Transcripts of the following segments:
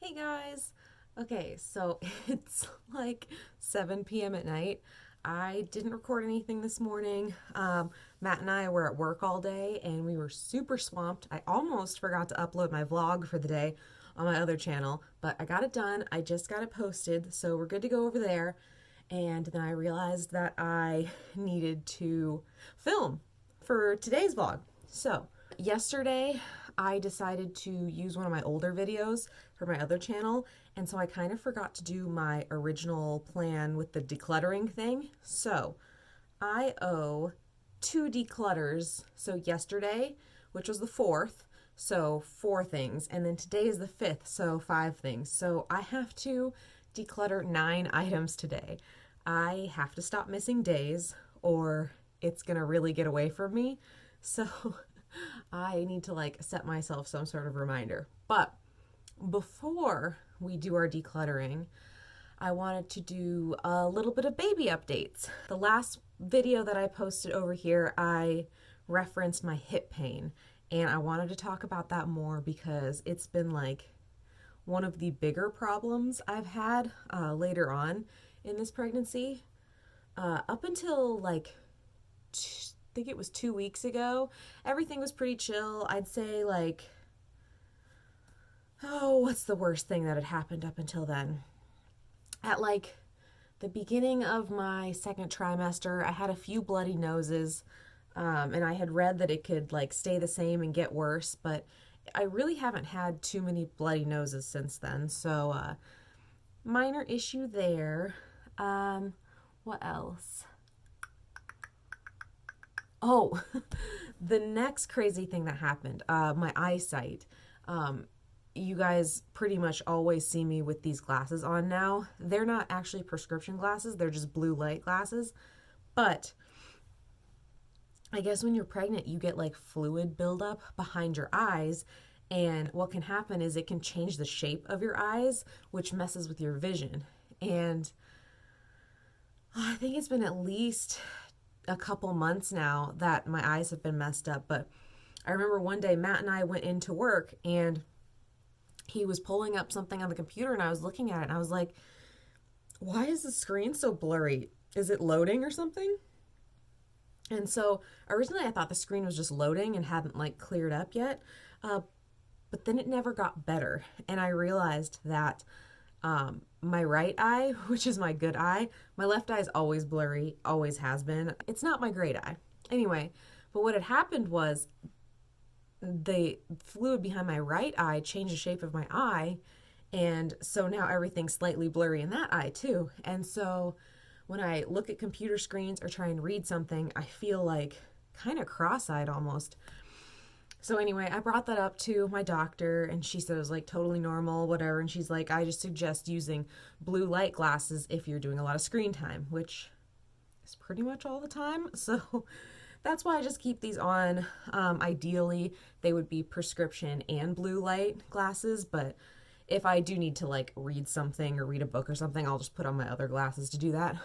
Hey guys! Okay, so it's like 7 p.m. at night. I didn't record anything this morning. Matt and I were at work all day and we were super swamped. I almost forgot to upload my vlog for the day on my other channel, but I got it done. I just got it posted, so we're good to go over there. And then I realized that I needed to film for today's vlog. So, yesterday I decided to use one of my older videos for my other channel, and so I kind of forgot to do my original plan with the decluttering thing. So, I owe two declutters. So, yesterday, which was the fourth, so 4 things, and then today is the fifth, so 5 things. So, I have to declutter 9 items today. I have to stop missing days or it's gonna really get away from me. So I need to set myself some sort of reminder. But before we do our decluttering, I wanted to do a little bit of baby updates. The last video that I posted over here, I referenced my hip pain, and I wanted to talk about that more because it's been one of the bigger problems I've had later on in this pregnancy. Up until I think it was 2 weeks ago, everything was pretty chill. I'd say what's the worst thing that had happened up until then? At the beginning of my second trimester, I had a few bloody noses, and I had read that it could stay the same and get worse, but I really haven't had too many bloody noses since then, so minor issue there. What else? Oh, the next crazy thing that happened, my eyesight. You guys pretty much always see me with these glasses on now. They're not actually prescription glasses, they're just blue light glasses. But I guess when you're pregnant, you get fluid buildup behind your eyes. And what can happen is it can change the shape of your eyes, which messes with your vision. And I think it's been at least a couple months now that my eyes have been messed up. But I remember one day Matt and I went into work and he was pulling up something on the computer and I was looking at it and I was like, why is the screen so blurry? Is it loading or something? And so originally I thought the screen was just loading and hadn't cleared up yet. But then it never got better. And I realized that my right eye, which is my good eye, my left eye is always blurry, always has been. It's not my great eye. Anyway, but what had happened was the fluid behind my right eye changed the shape of my eye. And so now everything's slightly blurry in that eye too. And so when I look at computer screens or try and read something, I feel kind of cross-eyed almost. So anyway, I brought that up to my doctor and she said it was totally normal, whatever. And she's like, I just suggest using blue light glasses if you're doing a lot of screen time, which is pretty much all the time. So that's why I just keep these on. Ideally, they would be prescription and blue light glasses, but if I do need to read something or read a book or something, I'll just put on my other glasses to do that.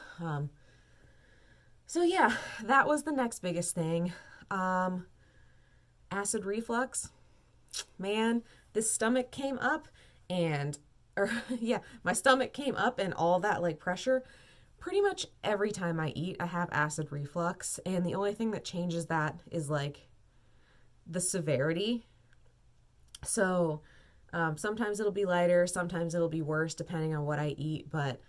So yeah, that was the next biggest thing. Acid reflux. Man, this stomach came up my stomach came up and all that pressure. Pretty much every time I eat, I have acid reflux, and the only thing that changes that is the severity. So sometimes it'll be lighter, sometimes it'll be worse depending on what I eat, but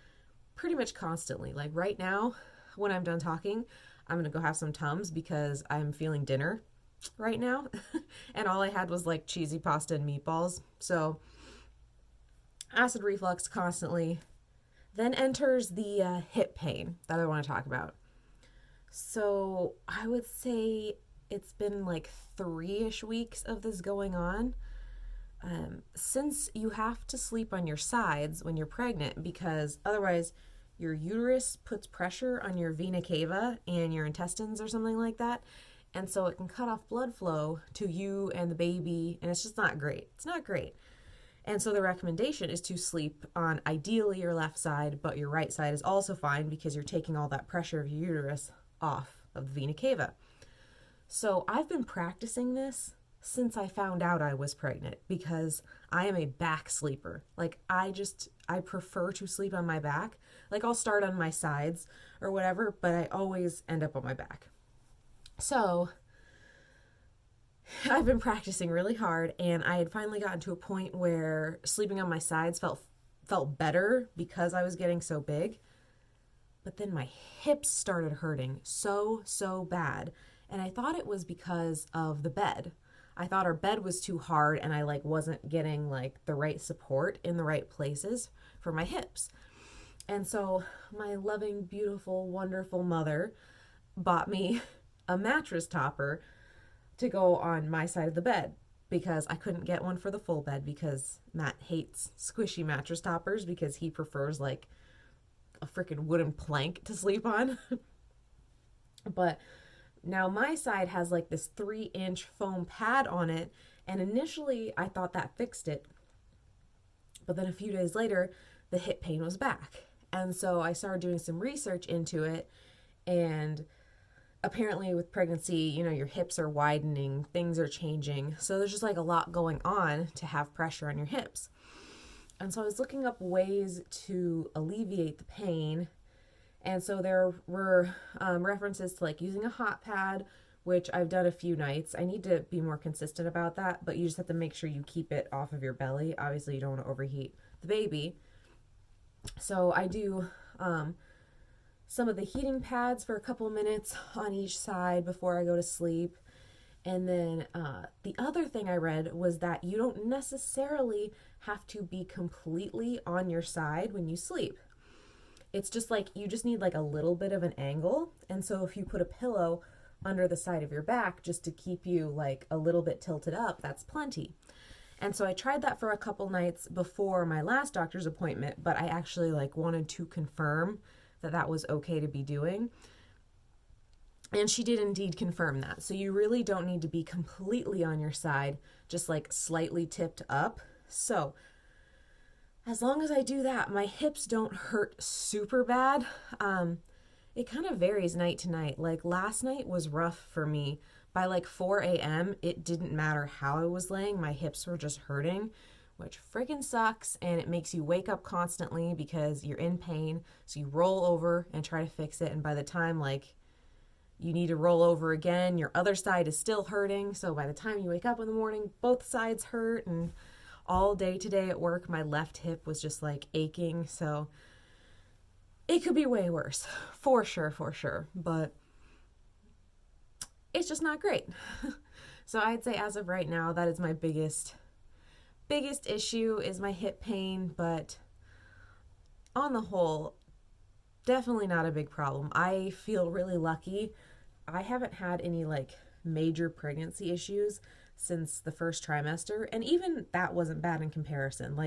pretty much constantly. Right now, when I'm done talking, I'm gonna go have some Tums because I'm feeling dinner right now. And all I had was cheesy pasta and meatballs. So acid reflux constantly. Then enters the hip pain that I want to talk about. So I would say it's been 3-ish weeks of this going on. Since you have to sleep on your sides when you're pregnant because otherwise your uterus puts pressure on your vena cava and your intestines or something like that. And so it can cut off blood flow to you and the baby, and it's just not great. It's not great. And so the recommendation is to sleep on ideally your left side, but your right side is also fine because you're taking all that pressure of your uterus off of the vena cava. So I've been practicing this since I found out I was pregnant, because I am a back sleeper. Like, I prefer to sleep on my back. Like, I'll start on my sides or whatever, but I always end up on my back. So I've been practicing really hard, and I had finally gotten to a point where sleeping on my sides felt better because I was getting so big. But then my hips started hurting so bad, and I thought it was because of the bed. I thought our bed was too hard, and I wasn't getting the right support in the right places for my hips. And so my loving, beautiful, wonderful mother bought me a mattress topper to go on my side of the bed, because I couldn't get one for the full bed because Matt hates squishy mattress toppers because he prefers a freaking wooden plank to sleep on. But now my side has this 3-inch foam pad on it, and initially I thought that fixed it. But then a few days later, the hip pain was back. And so I started doing some research into it, and apparently with pregnancy, your hips are widening, things are changing. So there's just a lot going on to have pressure on your hips. And so I was looking up ways to alleviate the pain. And so there were references to using a hot pad, which I've done a few nights. I need to be more consistent about that, but you just have to make sure you keep it off of your belly. Obviously, you don't want to overheat the baby. So I do some of the heating pads for a couple minutes on each side before I go to sleep. And then the other thing I read was that you don't necessarily have to be completely on your side when you sleep. It's just you just need a little bit of an angle. And so if you put a pillow under the side of your back just to keep you a little bit tilted up, that's plenty. And so I tried that for a couple nights before my last doctor's appointment, but I actually wanted to confirm that that was okay to be doing. And she did indeed confirm that. So you really don't need to be completely on your side, just slightly tipped up. So as long as I do that, my hips don't hurt super bad. It kind of varies night to night. Last night was rough for me. By 4 a.m., it didn't matter how I was laying. My hips were just hurting, which friggin' sucks, and it makes you wake up constantly because you're in pain. So you roll over and try to fix it, and by the time you need to roll over again, your other side is still hurting. So by the time you wake up in the morning, both sides hurt, and all day today at work, my left hip was just aching. So it could be way worse, for sure, but it's just not great. So I'd say as of right now, that is my biggest issue is my hip pain, but on the whole, definitely not a big problem. I feel really lucky. I haven't had any major pregnancy issues since the first trimester, and even that wasn't bad in comparison.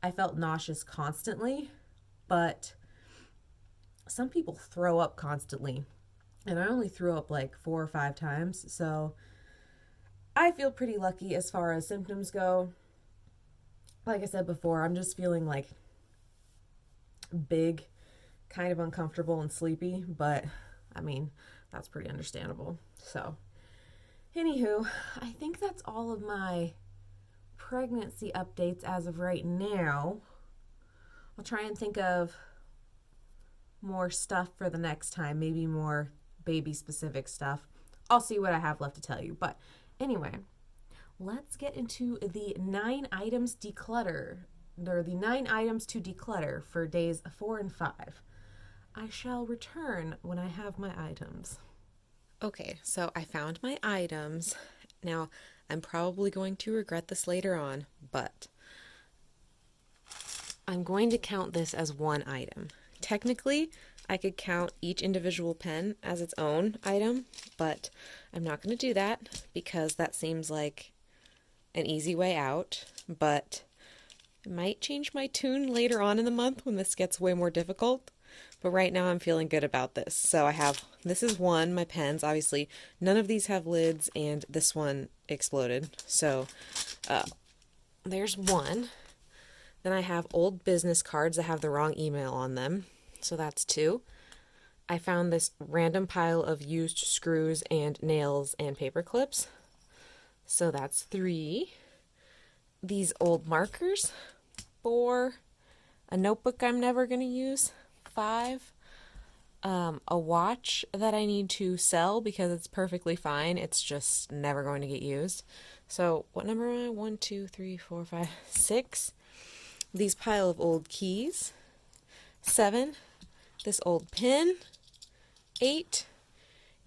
I felt nauseous constantly, but some people throw up constantly, and I only threw up 4 or 5 times. So I feel pretty lucky as far as symptoms go. Like I said before, I'm just feeling big, kind of uncomfortable and sleepy, but I mean, that's pretty understandable. So anywho, I think that's all of my pregnancy updates as of right now. I'll try and think of more stuff for the next time, maybe more baby specific stuff. I'll see what I have left to tell you. But anyway, let's get into the 9 items declutter, or the 9 items to declutter for days 4 and 5. I shall return when I have my items. Okay, so I found my items. Now, I'm probably going to regret this later on, but I'm going to count this as one item. Technically, I could count each individual pen as its own item, but I'm not going to do that because that seems like an easy way out, but I might change my tune later on in the month when this gets way more difficult. But right now I'm feeling good about this. So this is one, my pens, obviously. None of these have lids, and this one exploded. So there's one. Then I have old business cards that have the wrong email on them. So that's 2. I found this random pile of used screws and nails and paper clips. So that's 3. These old markers, 4. A notebook I'm never going to use, 5. A watch that I need to sell because it's perfectly fine. It's just never going to get used. So what number am I? 1, 2, 3, 4, 5, 6. These pile of old keys. 7. This old pin. 8.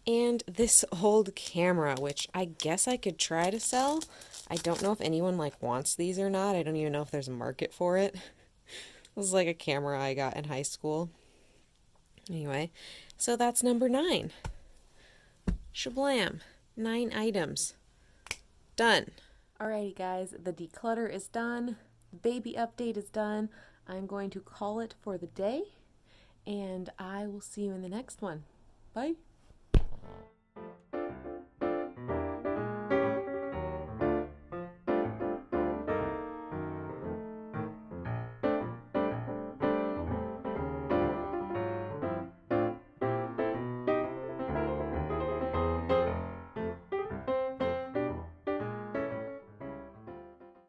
And this old camera, which I guess I could try to sell. I don't know if anyone wants these or not. I don't even know if there's a market for it. This is like a camera I got in high school. Anyway, so that's number 9. Shablam. 9 items. Done. Alrighty guys, the declutter is done. The baby update is done. I'm going to call it for the day, and I will see you in the next one. Bye.